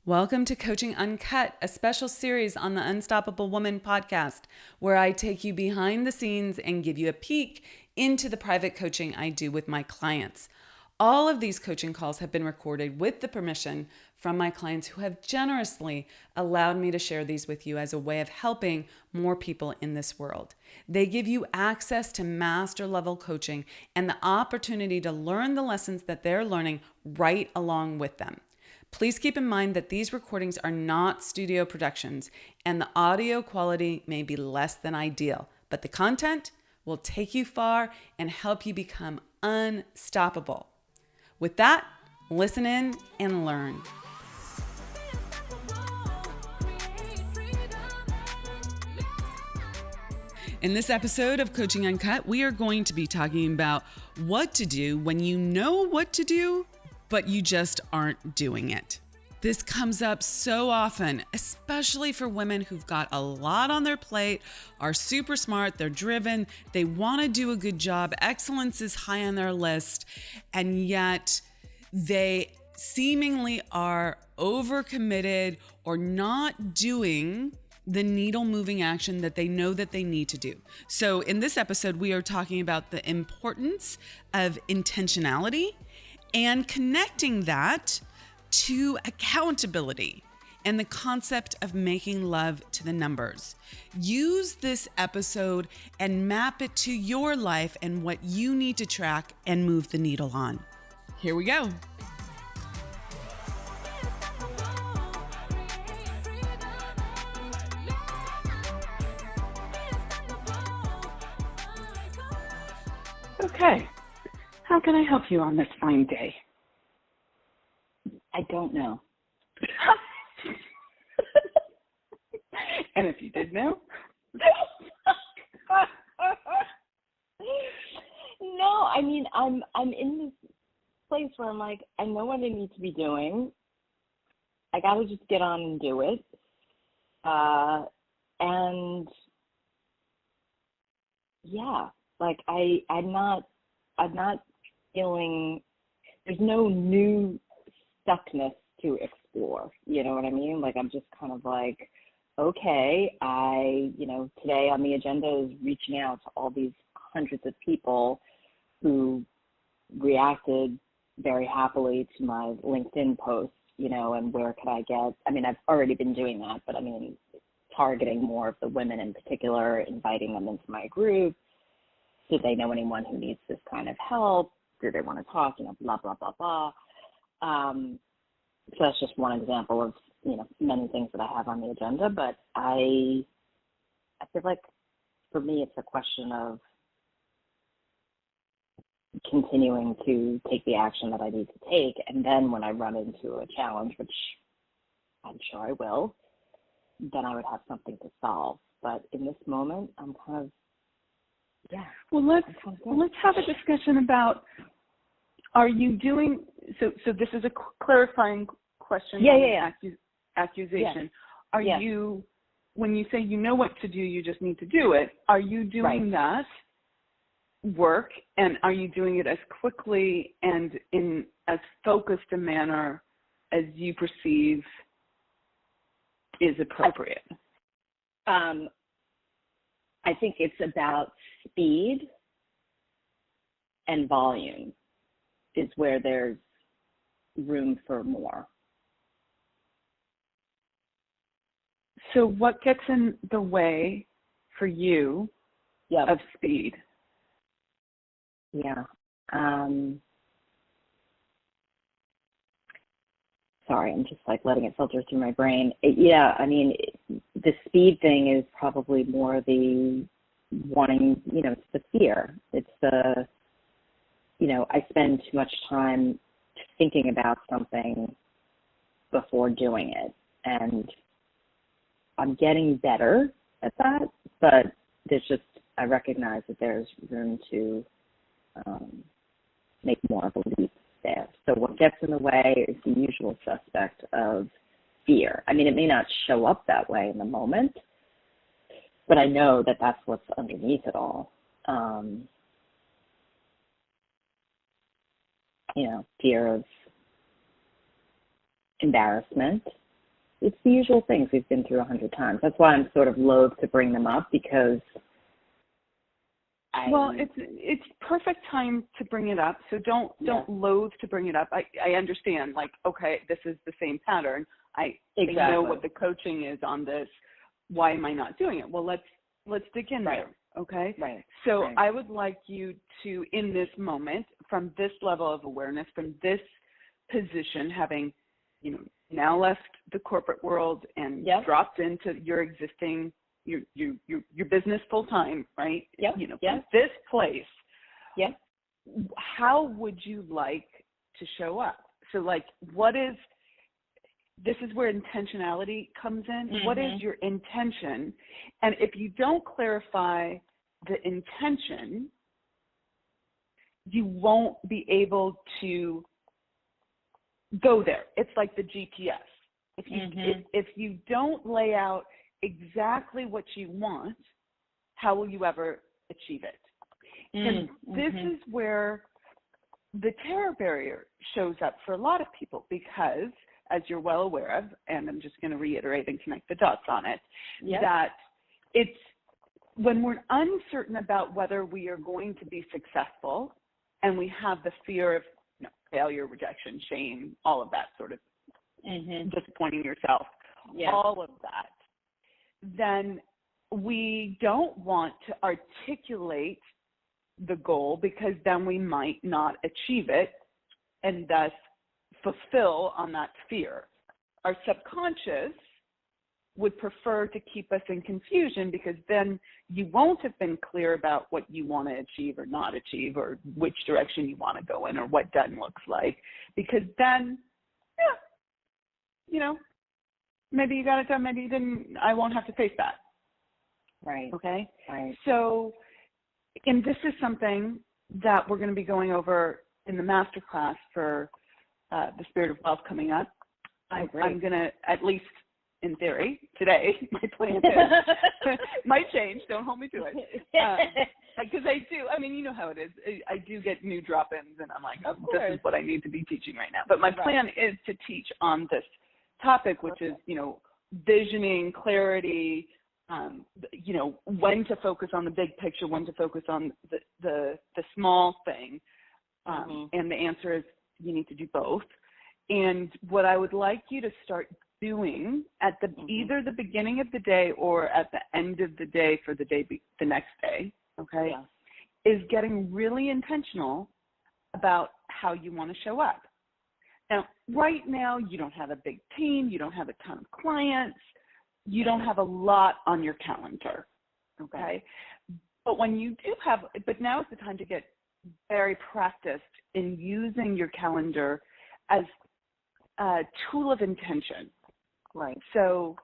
Welcome to Coaching Uncut, a special series on the Unstoppable Woman podcast, where I take you behind the scenes and give you a peek into the private coaching I do with my clients. All of these coaching calls have been recorded with the permission from my clients who have generously allowed me to share these with you as a way of helping more people in this world. They give you access to master level coaching and the opportunity to learn the lessons that they're learning right along with them. Please keep in mind that these recordings are not studio productions and the audio quality may be less than ideal, but the content will take you far and help you become unstoppable. With that, listen in and learn. In this episode of Coaching Uncut, we are going to be talking about what to do when you know what to do, but you just aren't doing it. This comes up so often, especially for women who've got a lot on their plate, are super smart, they're driven, they want to do a good job, excellence is high on their list, and yet they seemingly are overcommitted or not doing the needle moving action that they know that they need to do. So in this episode, we are talking about the importance of intentionality and connecting that to accountability and the concept of making love to the numbers. Use this episode and map it to your life and what you need to track and move the needle on. Here we go. Okay, how can I help you on this fine day? I don't know. And if you did know? No, I mean, I'm in this place where I'm like, I know what I need to be doing. I got to just get on and do it. And yeah, like I'm not feeling, there's no new stuckness to explore, you know what I mean? Like, I'm just kind of like, okay, today on the agenda is reaching out to all these hundreds of people who reacted very happily to my LinkedIn post, and where could I get, I've already been doing that, but targeting more of the women in particular, inviting them into my group. Do they know anyone who needs this kind of help? Do they want to talk? Blah, blah, blah, blah. So that's just one example of, many things that I have on the agenda. But I feel like for me, it's a question of continuing to take the action that I need to take. And then when I run into a challenge, which I'm sure I will, then I would have something to solve. But in this moment, I'm kind of, Well, let's have a discussion about, are you doing, so this is a clarifying question. Accusation. Are you, when you say you know what to do, you just need to do it, are you doing that work, and are you doing it as quickly and in as focused a manner as you perceive is appropriate? I think it's about speed and volume is where there's room for more. So what gets in the way for you of speed? Yeah. Sorry, I'm just letting it filter through my brain. The speed thing is probably more the wanting, it's the fear. It's the, I spend too much time thinking about something before doing it. And I'm getting better at that, but I recognize that there's room to make more of a leap there. So what gets in the way is the usual suspect of fear. It may not show up that way in the moment, but I know that that's what's underneath it all. Fear of embarrassment, it's the usual things we've been through 100 times. That's why I'm sort of loath to bring them up, because it's perfect time to bring it up. So don't loathe to bring it up. I understand, like, okay, this is the same pattern. I know what the coaching is on this. Why am I not doing it? Well, let's dig in there. Okay. Right. So I would like you to, in this moment, from this level of awareness, from this position, having, now left the corporate world and dropped into your existing, your business full time, right? Yep. From this place. Yep. How would you like to show up? So, like, this is where intentionality comes in. Mm-hmm. What is your intention? And if you don't clarify the intention, you won't be able to go there. It's like the GPS. If you don't lay out exactly what you want, how will you ever achieve it? And this is where the terror barrier shows up for a lot of people, because, as you're well aware of, and I'm just going to reiterate and connect the dots on it, that it's when we're uncertain about whether we are going to be successful, and we have the fear of failure, rejection, shame, all of that sort of disappointing yourself, all of that, then we don't want to articulate the goal, because then we might not achieve it and thus fulfill on that fear. Our subconscious would prefer to keep us in confusion, because then you won't have been clear about what you want to achieve or not achieve, or which direction you want to go in, or what done looks like, because then, maybe you got it done, maybe you didn't. I won't have to face that. Right. Okay? Right. So, and this is something that we're going to be going over in the masterclass for the Spirit of Wealth coming up. I'm going to, at least in theory, today, my plan is, might change, don't hold me to it. Because I do, you know how it is. I do get new drop-ins, and I'm like, this is what I need to be teaching right now. But my plan is to teach on this topic, which is, visioning, clarity, when to focus on the big picture, when to focus on the small thing. And the answer is you need to do both. And what I would like you to start doing at either the beginning of the day or at the end of the day for the next day, is getting really intentional about how you want to show up. Now, right now, you don't have a big team, you don't have a ton of clients, you don't have a lot on your calendar, okay? But when you do but now is the time to get very practiced in using your calendar as a tool of intention. Right. So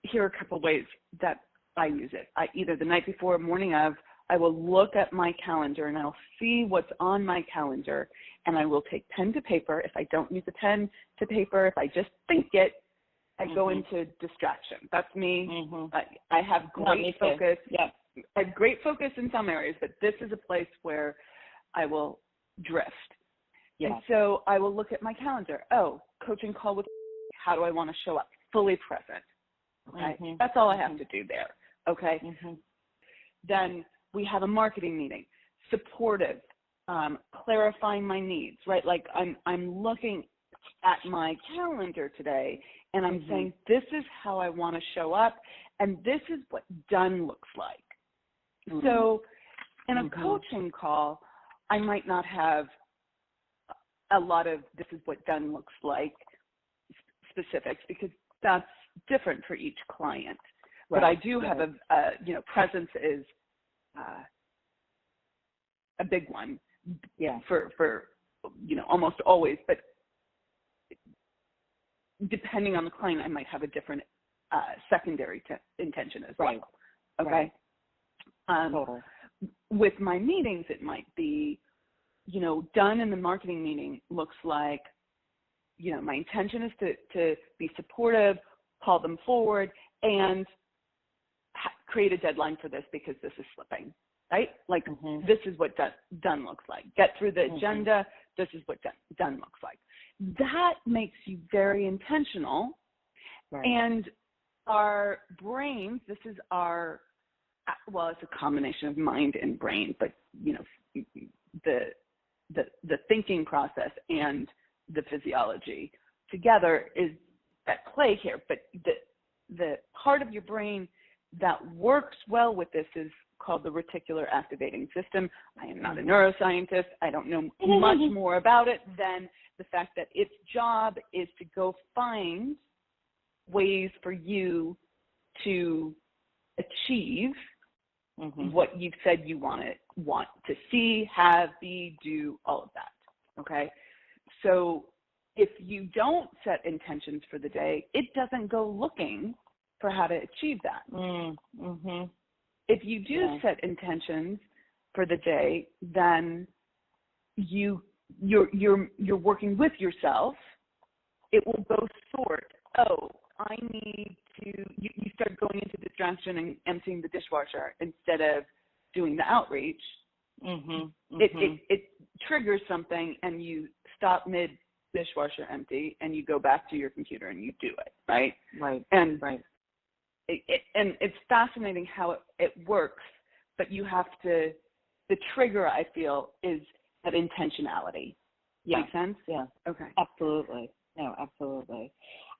here are a couple ways that I use it. Either the night before or morning of, I will look at my calendar and I'll see what's on my calendar, and I will take pen to paper. If I don't use a pen to paper, if I just think it, I go into distraction. That's me. I have great focus. I have great focus in some areas, but this is a place where I will drift. And so I will look at my calendar. Oh, coaching call with, how do I want to show up? Fully present. Okay. That's all I have to do there. Okay. Then we have a marketing meeting, supportive, clarifying my needs, right? Like I'm looking at my calendar today and I'm saying, this is how I want to show up, and this is what done looks like. So in a coaching call, I might not have a lot of this is what done looks like specifics, because that's different for each client. But I do have presence is a big one for almost always, but depending on the client, I might have a different secondary intention as well. Okay. With my meetings, it might be, done in the marketing meeting looks like, my intention is to be supportive, call them forward, and create a deadline for this because this is slipping, right? Like this is what done looks like. Get through the agenda. This is what done looks like. That makes you very intentional Right. And our brains, this is our, well, it's a combination of mind and brain, but, the thinking process and the physiology together is at play here. But the part of your brain that works well with this is called the reticular activating system. I am not a neuroscientist. I don't know much more about it than the fact that its job is to go find ways for you to achieve what you've said you want to see, have, be, do, all of that. Okay? So if you don't set intentions for the day, it doesn't go looking for how to achieve that. If you do set intentions for the day, then you're working with yourself. It will go sort. Oh, I need to. You start going into distraction and emptying the dishwasher instead of doing the outreach. It triggers something, and you stop mid dishwasher empty, and you go back to your computer and you do it. Right. And it's fascinating how it works, but you have to. The trigger, I feel, is that intentionality. Yeah. Make sense? Yeah. Okay. Absolutely. No, absolutely.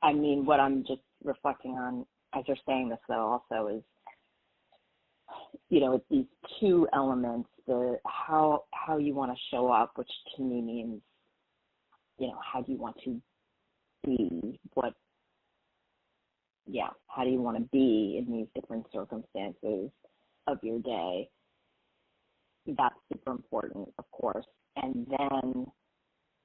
I mean, what I'm just reflecting on as you're saying this, though, also is, it's these two elements: the how you want to show up, which to me means, how do you want to be? How do you want to be in these different circumstances of your day? That's super important, of course. And then,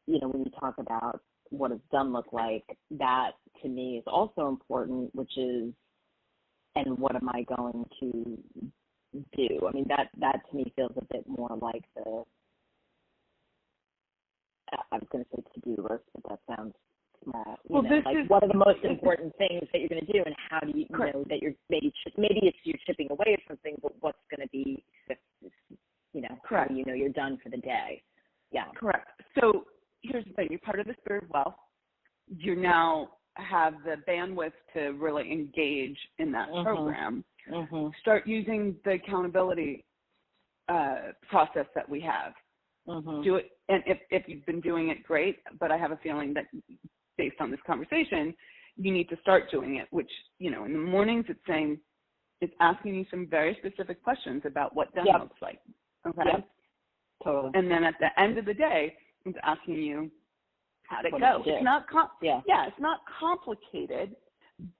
when you talk about what does done look like, that to me is also important, which is, and what am I going to do? I mean, that to me feels a bit more like I was going to say to-do list, but that sounds small. What are the most important things that you're going to do, and how do you know that you're maybe it's you're chipping away at something, but what's going to be, correct. How do you know you're done for the day? Yeah. Correct. So here's the thing: you're part of the Spirit Wealth. You now have the bandwidth to really engage in that program. Start using the accountability process that we have. Do it, and if you've been doing it, great. But I have a feeling that based on this conversation, you need to start doing it. Which in the mornings, it's asking you some very specific questions about what done looks like. Okay. Yep. Totally. And then at the end of the day, it's asking you how'd it go. It's not it's not complicated,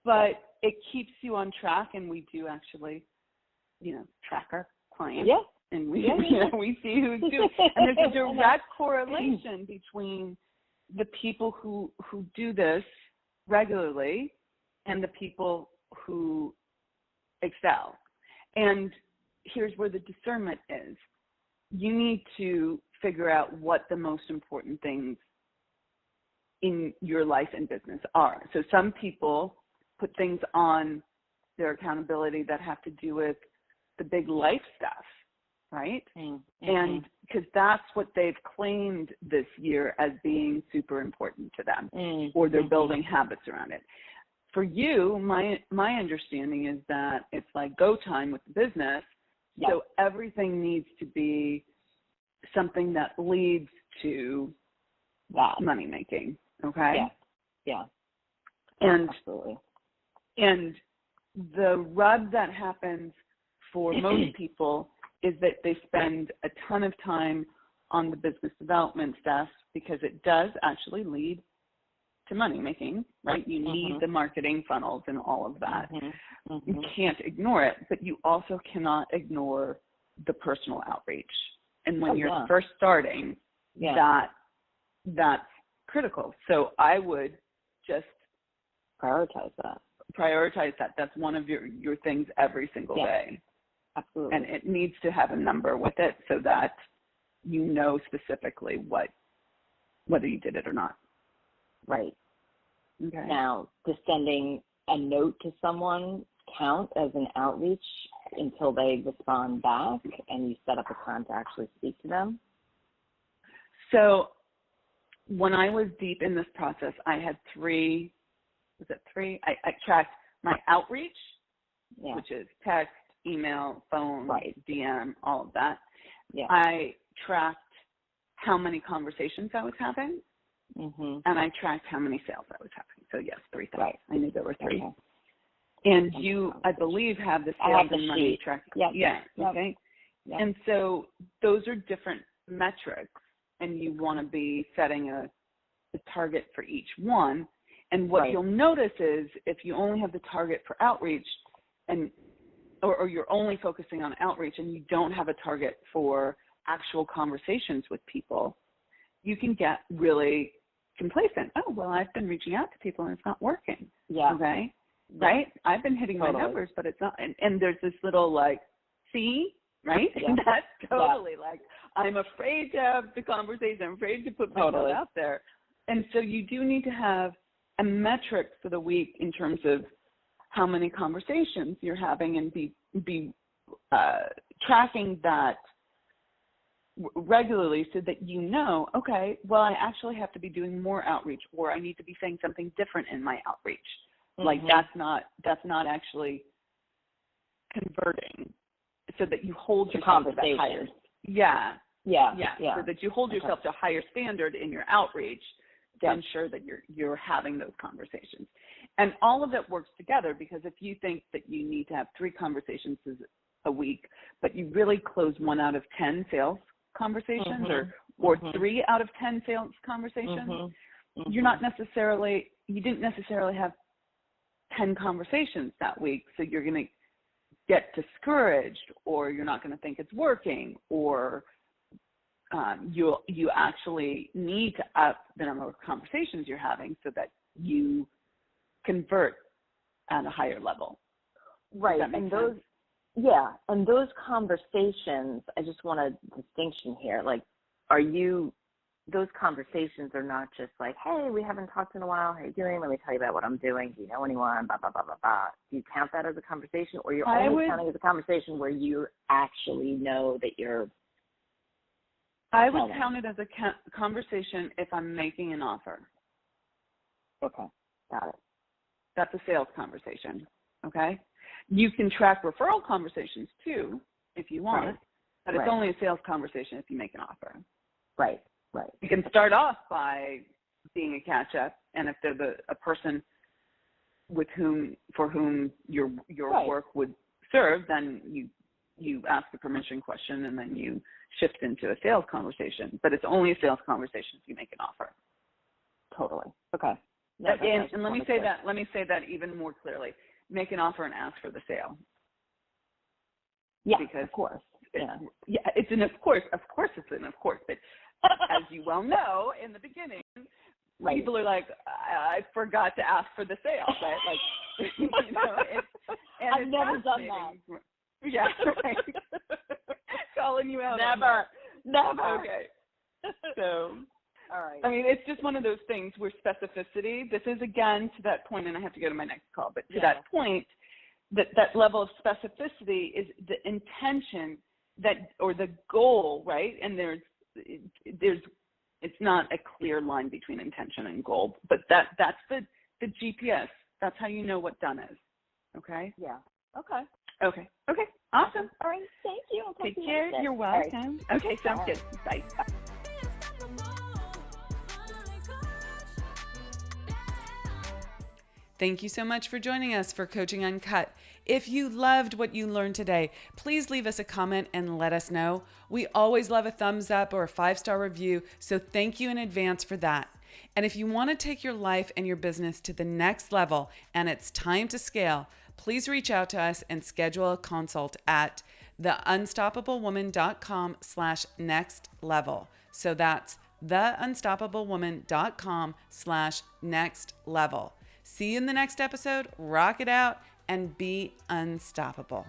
but it keeps you on track, and we do actually, track our clients. Yeah. And we we see who's doing, and there's a direct correlation between the people who do this regularly and the people who excel. And here's where the discernment is. You need to figure out what the most important things in your life and business are. So some people put things on their accountability that have to do with the big life stuff, right? And because that's what they've claimed this year as being super important to them, or they're building habits around it. For you, my understanding is that it's like go time with the business. Yeah. So everything needs to be something that leads to that money making. Okay. Yeah. And absolutely. And the rub that happens for most people is that they spend a ton of time on the business development stuff because it does actually lead to money making, right? You need the marketing funnels and all of that. You can't ignore it, but you also cannot ignore the personal outreach. And when you're first starting, that's critical. So I would just prioritize that. That's one of your things every single day. Absolutely. And it needs to have a number with it so that you know specifically whether you did it or not. Right. Okay. Now, does sending a note to someone count as an outreach until they respond back and you set up a time to actually speak to them? So when I was deep in this process, I had 3 was it 3? I tracked my outreach, Yeah. which is text, email, phone, Right. DM, all of that. Yeah. I tracked how many conversations I was having, Mm-hmm. and I tracked how many sales I was having. So yes, 3 things. Right. I knew there were 3. Okay. And you, I believe, have the I sales have the and money sheet. track. Yep. Yeah. Yep. Okay. Yep. And so those are different metrics, and you want to be setting a target for each one. And what Right. you'll notice is if you only have the target for outreach, and or you're only focusing on outreach and you don't have a target for actual conversations with people, you can get really complacent. Oh, well, I've been reaching out to people and it's not working. Yeah. Okay. Yeah. Right? I've been hitting Totally. my numbers, but it's not. And there's this little like, see, right? Yeah. And that's totally like, I'm afraid to have the conversation. I'm afraid to put myself Totally. out there. And so you do need to have a metric for the week in terms of how many conversations you're having, and be tracking that regularly so that you know, okay, well, I actually have to be doing more outreach, or I need to be saying something different in my outreach. Mm-hmm. Like that's not actually converting, so that you hold yourself to that higher. Yeah. Yeah. Yeah. Yeah. So that you hold yourself to a higher standard in your outreach to ensure that you're having those conversations. And all of it works together, because if you think that you need to have 3 conversations a week, but you really close 1 out of 10 sales conversations, Mm-hmm. or Mm-hmm. 3 out of 10 sales conversations, Mm-hmm. you didn't necessarily have 10 conversations that week. So you're going to get discouraged, or you're not going to think it's working, or you actually need to up the number of conversations you're having so that you convert at a higher level. Right. And those, and those conversations, I just want a distinction here. Like, those conversations are not just like, hey, we haven't talked in a while. How are you doing? Let me tell you about what I'm doing. Do you know anyone? Blah, blah, blah, blah, blah. Do you count that as a conversation, or you're only counting as a conversation where you actually know that you're I would count it as a conversation if I'm making an offer. Okay, got it. That's a sales conversation, okay? You can track referral conversations too if you want, but it's only a sales conversation if you make an offer. Right. You can start off by being a catch-up, and if they're a person for whom your work would serve, then you ask a permission question, and then you shift into a sales conversation. But it's only a sales conversation if you make an offer. Totally. Okay. And let me say that even more clearly. Make an offer and ask for the sale. Yeah, because of course. It's an of course. Of course, it's an of course. But as you well know, in the beginning, people are like, I forgot to ask for the sale, right? Like, I've never done that. Yeah, right. Calling you out. Never. Okay. So, all right. I mean, it's just one of those things where specificity, this is again to that point, and I have to go to my next call, but to that point, that level of specificity is the intention or the goal, right? And it's not a clear line between intention and goal, but that's the GPS. That's how you know what done is. Okay? Yeah. Okay. Awesome. All right. Thank you. Take care. You're welcome. Right. Okay. Sounds good. Bye. Thank you so much for joining us for Coaching Uncut. If you loved what you learned today, please leave us a comment and let us know. We always love a thumbs up or a 5-star review, so thank you in advance for that. And if you want to take your life and your business to the next level and it's time to scale, please reach out to us and schedule a consult at theunstoppablewoman.com/next level. So that's theunstoppablewoman.com/next level. See you in the next episode. Rock it out and be unstoppable.